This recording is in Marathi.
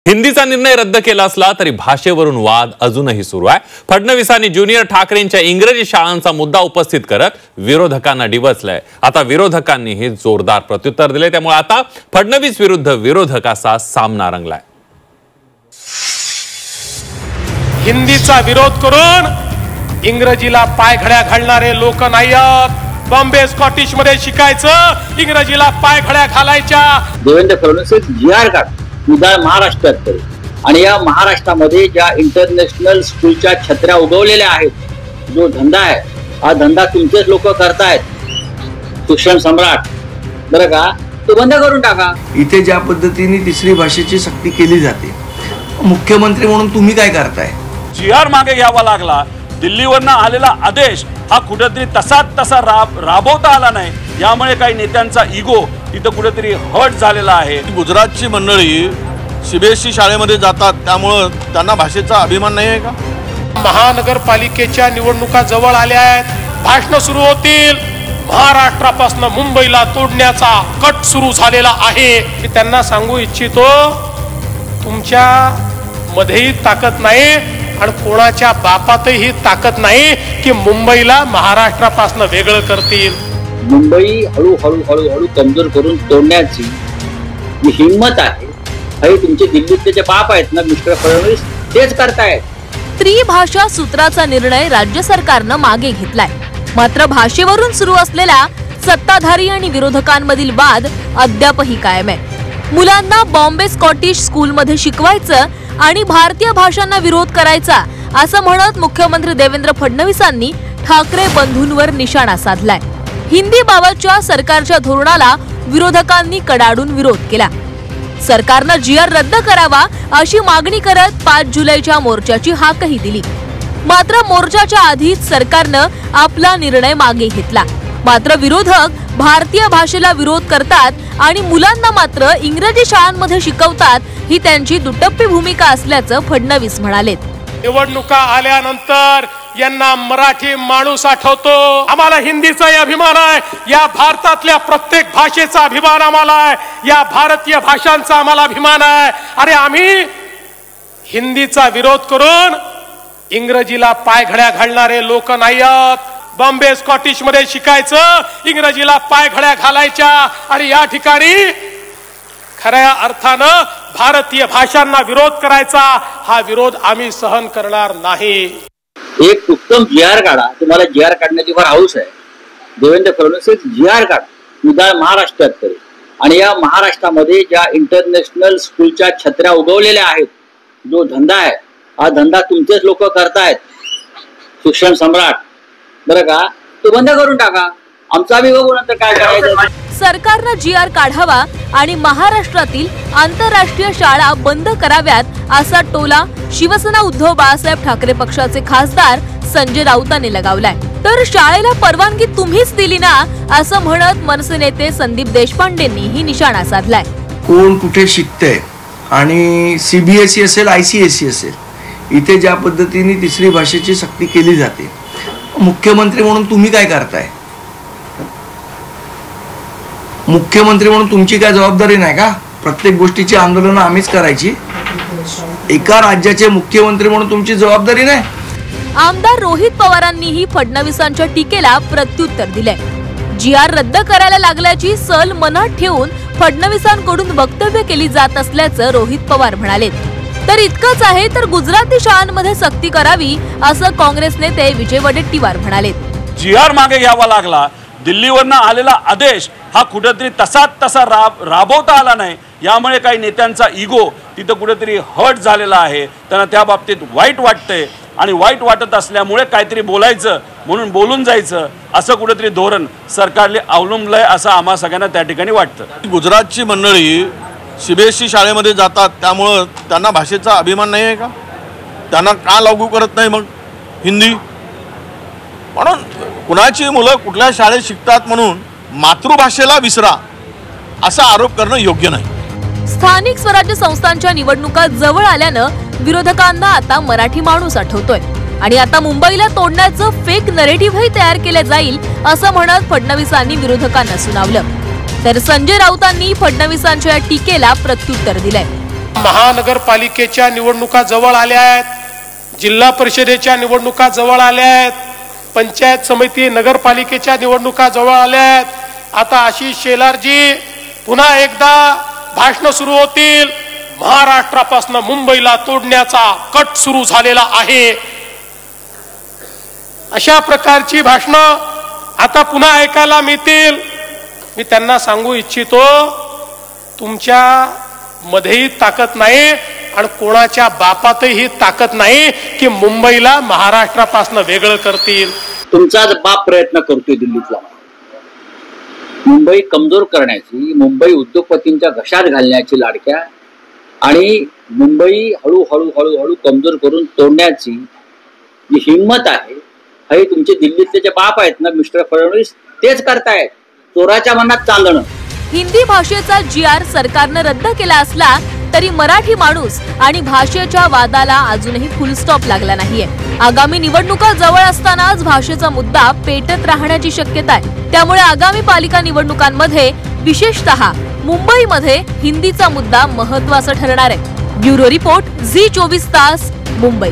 हिंदीचा निर्णय रद्द केला असला तरी भाषेवरून वाद अजूनही सुरू आहे। फडणवीसांनी ज्युनियर ठाकरेंच्या इंग्रजी शाळांचा मुद्दा उपस्थित करत विरोधकांना डिवचलंय। आता विरोधकांनीही जोरदार प्रत्युत्तर दिले, त्यामुळे आता फडणवीस विरुद्ध विरोधकाचा सामना रंगलाय। हिंदीचा विरोध करून इंग्रजीला पायघड्या घालणारे लोक नाही आहेत। बॉम्बे स्कॉटिश मध्ये शिकायचं, इंग्रजीला पायघड्या घालायच्या। देवेंद्र फडणवीस जीआर काढ उद्या महाराष्ट्रात करेल आणि या महाराष्ट्रामध्ये ज्या इंटरनॅशनल स्कूलच्या छत्र्या उगवलेल्या आहेत, जो धंदा आहे हा धंदा तुमचेच लोक करतायत, शिक्षण सम्राट बरं का, तो बंद करून टाका। इथे ज्या पद्धतीने तिसरी भाषेची सक्ती केली जाते, मुख्यमंत्री म्हणून तुम्ही काय करताय? जीआर मागे घ्यावा लागला, दिल्लीवरनं आलेला आदेश हा कुठेतरी तसा राबवता आला नाही, यामुळे काही नेत्यांचा इगो तिथं कुठेतरी हर्ट झालेला आहे। गुजरातची मंडळी सीबीएसई शाळेमध्ये जातात, त्यामुळे त्यांना भाषेचा अभिमान नाही आहे का? महानगरपालिकेच्या निवडणुका जवळ आल्या आहेत, भाषण सुरू होतील। महाराष्ट्रापासून मुंबईला तोडण्याचा कट सुरू झालेला आहे। मी त्यांना सांगू इच्छितो, तुमच्या मध्येही ताकद नाही आणि कोणाच्या बापातही ताकद नाही की मुंबईला महाराष्ट्रापासून वेगळं करतील। मुंबई हळूहळू कमजोर करून तोडण्याची जी हिम्मत आहे, हे तुमचे दिल्लीतले जे बाप आहेत ना मिस्टर फडणवीस, तेच करतायत। त्रिभाषा सूत्राचा निर्णय राज्य सरकारनं मागे घेतलाय, मात्र भाषेवरून सुरू असलेला सत्ताधारी आणि विरोधकांमधील वाद अद्यापही कायम आहे। मुलांना बॉम्बे स्कॉटिश स्कूलमध्ये शिकवायचं आणि भारतीय भाषांना विरोध करायचा असं म्हणत मुख्यमंत्री देवेंद्र फडणवीसांनी ठाकरे बंधूंवर निशाणा साधलाय। हिंदी बाबतच्या सरकारच्या धोरणाला विरोधकांनी कडाडून विरोध केला। सरकारनं जीआर रद्द करावा अशी मागणी करत 5 जुलैच्या मोर्चाची हाकही दिली, मात्र मोर्चाच्या आधीच सरकारनं आपला निर्णय मागे घेतला। मात्र विरोधक भारतीय भाषेला विरोध करतात आणि मुलांना मात्र इंग्रजी शाळांमध्ये शिकवतात, ही त्यांची दुटप्पी भूमिका असल्याचं फडणवीस म्हणाले। निवडणुका आल्यानंतर यांना मराठी माणूस आठवतो, आम्हाला हिंदीचाही अभिमान आहे, या भारतातल्या प्रत्येक भाषेचा अभिमान आम्हाला आहे, या भारतीय भाषांचा आम्हाला अभिमान आहे। अरे आम्ही हिंदीचा विरोध करून इंग्रजीला पायघड्या घालणारे लोक नाही आहोत। बॉम्बे स्कॉटिश मध्ये शिकायचं, इंग्रजीला पायघड्या घालायच्या आणि या ठिकाणी खऱ्या अर्थानं भारतीय भाषांना विरोध करायचा, हा विरोध आम्ही सहन करणार नाही। एक उत्तम जीआर काढा, तुम्हाला जीआर काढण्याची फार हौस आहे। देवेंद्र फडणवीस जीआर काढ उद्या महाराष्ट्रात करेल आणि या महाराष्ट्रामध्ये ज्या इंटरनॅशनल स्कूलच्या छत्र्या उगवलेल्या आहेत, जो धंदा आहे हा धंदा तुमचेच लोक करतायत, शिक्षण सम्राट बरं का, तो बंद करून टाका। आमचा बी बघू नंतर काय करायचं। सरकारनं जीआर काढावा आणि महाराष्ट्रातील आंतरराष्ट्रीय शाळा बंद कराव्यात असा टोला शिवसेना उद्धव बाळासाहेब ठाकरे पक्षाचे खासदार संजय राऊतांनी लगावलाय। तर शाळेला परवानगी तुम्हीच दिली ना असं म्हणत मनसे नेते संदीप देशपांडेंनीही निशाणा साधलाय। कोण कुठे शिकतंय आणि सीबीएसई असेल आयसीएसई असेल, इथे ज्या पद्धतीने तिसरी भाषेची सक्ती केली जाते, मुख्यमंत्री म्हणून तुम्ही काय करताय? मुख्यमंत्री म्हणून तुमची काय जबाबदारी नाही का? प्रत्येक गोष्टीची आंदोलन आम्हीच करायची? एका राज्याचे मुख्यमंत्री म्हणून तुमची जबाबदारी नाही? आमदार रोहित पवारांनीही फडणवीसांच्या टीकेला प्रत्युत्तर दिले। जीआर रद्द करायला लागल्याची सल मनात ठेवून फडणवीसांकडून वक्तव्य केली जात असल्याचं रोहित पवार म्हणाले। तर इतकंच आहे तर गुजराती शाळांमध्ये सक्ती करावी असं काँग्रेस नेते विजय वडेट्टीवार म्हणाले। जीआर मागे घ्यावा लागला, दिल्लीवरनं आलेला आदेश हा कुठेतरी तसा राबवता आला नाही, यामुळे काही नेत्यांचा इगो तिथं कुठेतरी हर्ट झालेला आहे। त्यांना त्या बाबतीत वाईट वाटतंय आणि वाईट वाटत असल्यामुळे काहीतरी बोलायचं म्हणून बोलून जायचं असं कुठेतरी धोरण सरकारने अवलंबलंय असं आम्हा सगळ्यांना त्या ठिकाणी वाटतं। गुजरातची मंडळी सीबीएसई शाळेमध्ये जातात, त्यामुळे त्यांना भाषेचा अभिमान नाही आहे का? त्यांना का लागू करत नाही मग हिंदी? म्हणून कुणाची मुलं कुठल्या शाळेत शिकतात म्हणून मातृभाषेला विसरा असा आरोप करणं योग्य नाही। स्थानिक स्वराज्य संस्थांच्या निवडणुका जवळ आल्यानं विरोधकांना आता मराठी माणूस आठवतोय आणि आता मुंबईला तोडण्याचं फेक नरेटिव्हही तयार केलं जाईल असं म्हणत फडणवीसांनी विरोधकांना सुनावलं। तर संजय राऊतांनी फडणवीसांच्या टीकेला प्रत्युत्तर दिलंय। महानगरपालिकेच्या निवडणुका जवळ आल्या आहेत, जिल्हा परिषदेच्या निवडणुका जवळ आल्या आहेत, पंचायत समिती नगरपालिकेच्या निवडणुका जवळ आल्या आहेत. आता आशिष शेलारजी पुन्हा एकदा भाषण सुरू होतील. महाराष्ट्रापासून मुंबईला तोडण्याचा कट सुरू झालेला आहे. अशा प्रकारची भाषणं आता पुन्हा ऐकायला मिळतील. मी त्यांना सांगू इच्छितो, तुमच्या मध्येही ताकद नाही आणि कोणाच्या बापातही ताकद नाही की मुंबईला महाराष्ट्रापासून वेगळं करतील. तुमचाच बाप प्रयत्न करतोय दिल्लीतला मुंबई कमजोर करण्याची, मुंबई उद्योगपतींच्या घशात घालण्याची लाडक्या, आणि मुंबई हळूहळू हळूहळू कमजोर करून तोडण्याची जी हिंमत आहे, हे तुमचे दिल्लीतले जे बाप आहेत ना मिस्टर फडणवीस, तेच करतायत. चोराच्या मनात चांदणं. हिंदी भाषेचा GR सरकारनं रद्द केला असला तरी मराठी माणूस आणि भाषेच्या वादाला अजूनही फुलस्टॉप लागला नाहीये. आगामी निवडणुका जवळ असतानाच भाषेचा मुद्दा पेटत राहण्याची शक्यता आहे. त्यामुळे आगामी पालिका निवडणुकांमध्ये विशेषतः मुंबईमध्ये हिंदीचा मुद्दा महत्त्वाचा ठरणार आहे. ब्युरो रिपोर्ट, झी 24 तास, मुंबई.